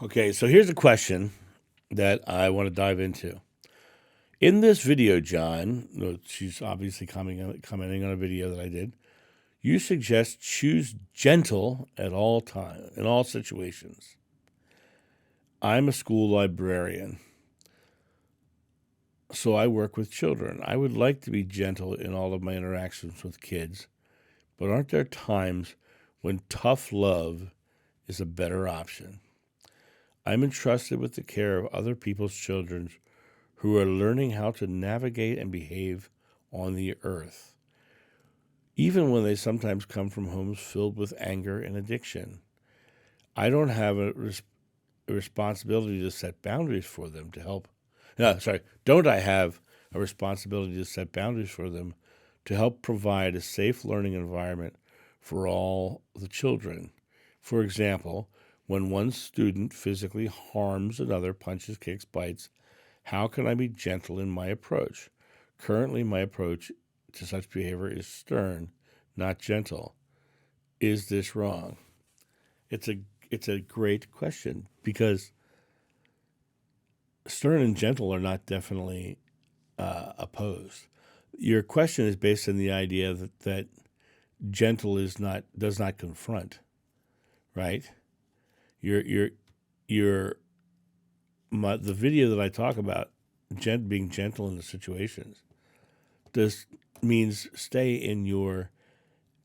Okay, so here's a question that I want to dive into. In this video, John, she's obviously commenting on a video that I did. You suggest choose gentle at all times, in all situations. I'm a school librarian, so I work with children. I would like to be gentle in all of my interactions with kids, but aren't there times when tough love is a better option? I'm entrusted with the care of other people's children who are learning how to navigate and behave on the earth, even when they sometimes come from homes filled with anger and addiction. I don't have a responsibility to set boundaries for them to help. No, sorry, don't I have a responsibility to set boundaries for them to help provide a safe learning environment for all the children? For example, when one student physically harms another, punches, kicks, bites, how can I be gentle in my approach? Currently, my approach to such behavior is stern, not gentle. Is this wrong? It's a great question because stern and gentle are not definitely opposed. Your question is based on the idea that gentle does not confront, right? Your your the video that I talk about being gentle in the situations this means stay in your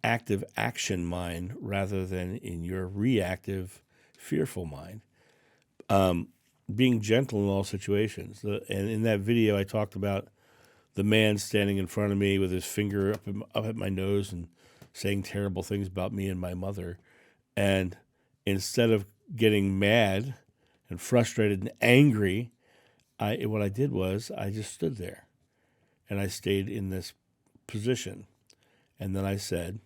active action mind rather than in your reactive fearful mind. Being gentle in all situations. And in that video, I talked about the man standing in front of me with his finger up at my nose and saying terrible things about me and my mother. And instead of getting mad and frustrated and angry, what I did was I just stood there and I stayed in this position. And then I said,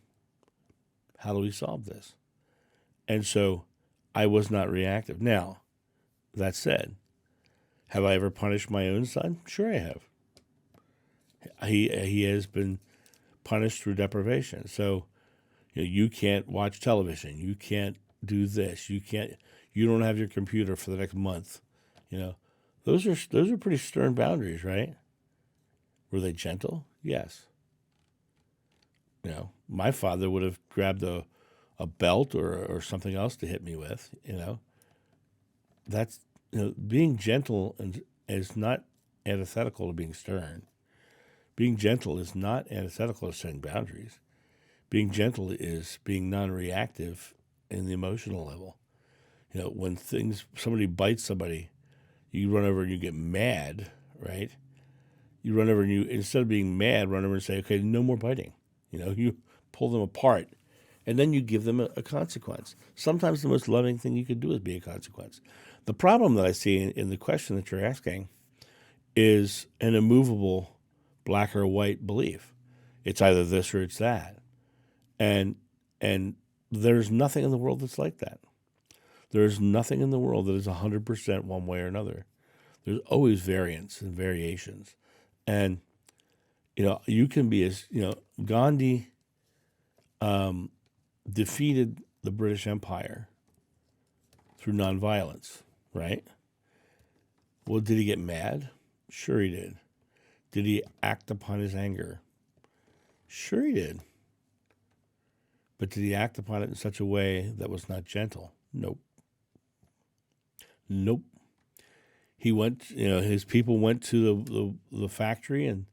how do we solve this? And so I was not reactive. Now, that said, have I ever punished my own son? Sure, I have. He has been punished through deprivation. So you can't watch television. You can't do this. You don't have your computer for the next month. You know, those are pretty stern boundaries, right? Were they gentle? Yes. My father would have grabbed a belt or something else to hit me with. That's being gentle and is not antithetical to being stern. Being gentle is not antithetical to setting boundaries. Being gentle is being non-reactive in the emotional level. When somebody bites somebody, you run over and you get mad, right? You run over and instead of being mad, run over and say, okay, no more biting. You pull them apart and then you give them a consequence. Sometimes the most loving thing you could do is be a consequence. The problem that I see in the question that you're asking is an immovable black or white belief. It's either this or it's that. And there's nothing in the world that's like that. There's nothing in the world that is 100% one way or another. There's always variance and variations. And, you can be Gandhi defeated the British Empire through nonviolence, right? Well, did he get mad? Sure he did. Did he act upon his anger? Sure he did. But did he act upon it in such a way that was not gentle? Nope. Nope. He went, his people went to the factory and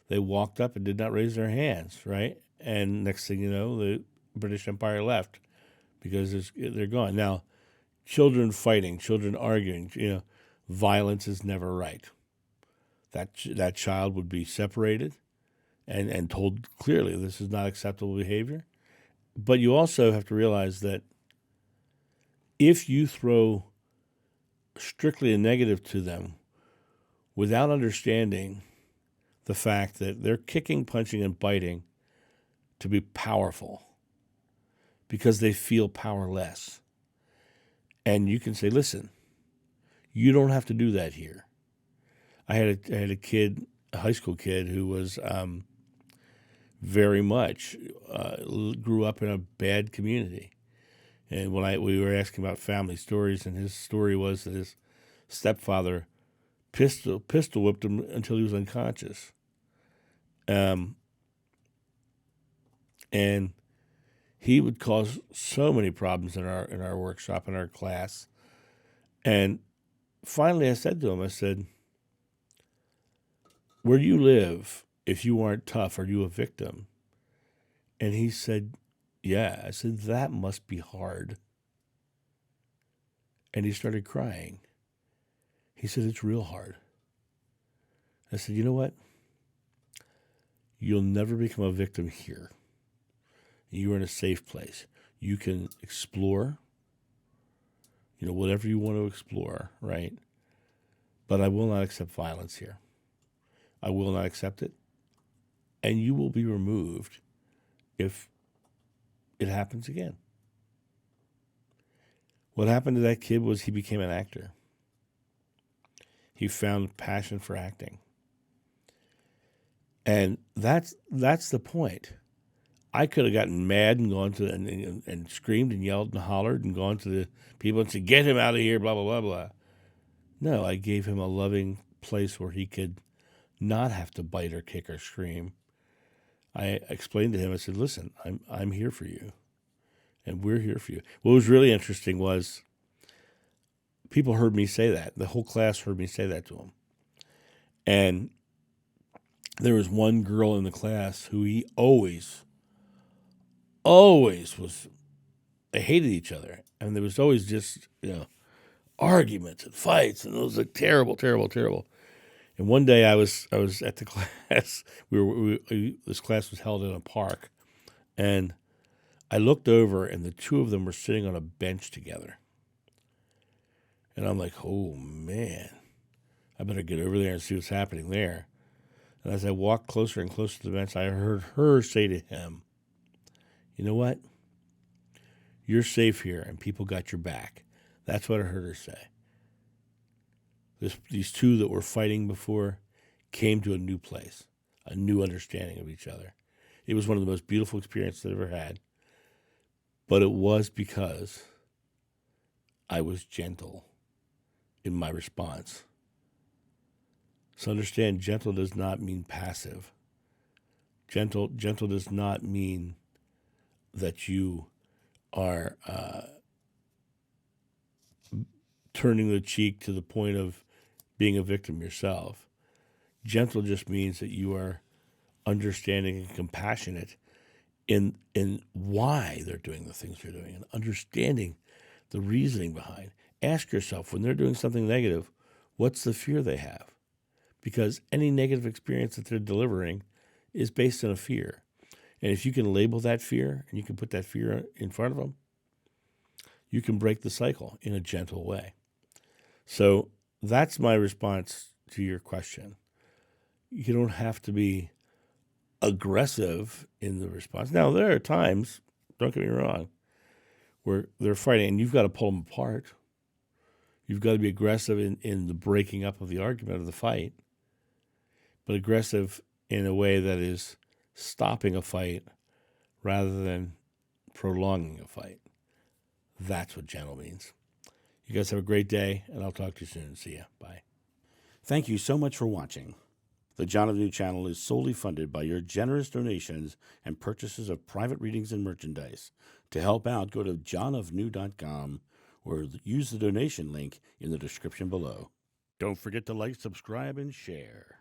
they walked up and did not raise their hands, right? And next thing you know, the British Empire left because they're gone. Now, children fighting, children arguing, violence is never right. That child would be separated and told clearly this is not acceptable behavior. But you also have to realize that if you throw strictly a negative to them without understanding the fact that they're kicking, punching, and biting to be powerful because they feel powerless. And you can say, listen, you don't have to do that here. I had a kid, a high school kid, who was very much grew up in a bad community. And when we were asking about family stories, and his story was that his stepfather pistol whipped him until he was unconscious. And he would cause so many problems in our workshop, in our class. And finally I said to him, I said, where do you live? If you aren't tough, are you a victim? And he said, yeah. I said, that must be hard. And he started crying. He said, it's real hard. I said, you know what? You'll never become a victim here. You're in a safe place. You can explore, whatever you want to explore, right? But I will not accept violence here. I will not accept it. And you will be removed if it happens again. What happened to that kid was he became an actor. He found passion for acting. And that's the point. I could have gotten mad and gone to and screamed and yelled and hollered and gone to the people and said, get him out of here, blah, blah, blah, blah. No, I gave him a loving place where he could not have to bite or kick or scream. I explained to him, I said, listen, I'm here for you. And we're here for you. What was really interesting was people heard me say that. The whole class heard me say that to him. And there was one girl in the class who he always was, they hated each other. And there was always just, arguments and fights. And it was like terrible, terrible, terrible. And one day I was at the class. This class was held in a park. And I looked over and the two of them were sitting on a bench together. And I'm like, oh, man, I better get over there and see what's happening there. And as I walked closer and closer to the bench, I heard her say to him, you know what? You're safe here and people got your back. That's what I heard her say. These two that were fighting before came to a new place, a new understanding of each other. It was one of the most beautiful experiences I've ever had. But it was because I was gentle in my response. So understand, gentle does not mean passive. Gentle does not mean that you are turning the cheek to the point of being a victim yourself. Gentle just means that you are understanding and compassionate in why they're doing the things they're doing and understanding the reasoning behind. Ask yourself, when they're doing something negative, what's the fear they have? Because any negative experience that they're delivering is based on a fear. And if you can label that fear and you can put that fear in front of them, you can break the cycle in a gentle way. So that's my response to your question. You don't have to be aggressive in the response. Now, there are times, don't get me wrong, where they're fighting and you've got to pull them apart. You've got to be aggressive in the breaking up of the argument of the fight, but aggressive in a way that is stopping a fight rather than prolonging a fight. That's what gentle means. You guys have a great day, and I'll talk to you soon. See ya. Bye. Thank you so much for watching. The John of New channel is solely funded by your generous donations and purchases of private readings and merchandise. To help out, go to johnofnew.com or use the donation link in the description below. Don't forget to like, subscribe, and share.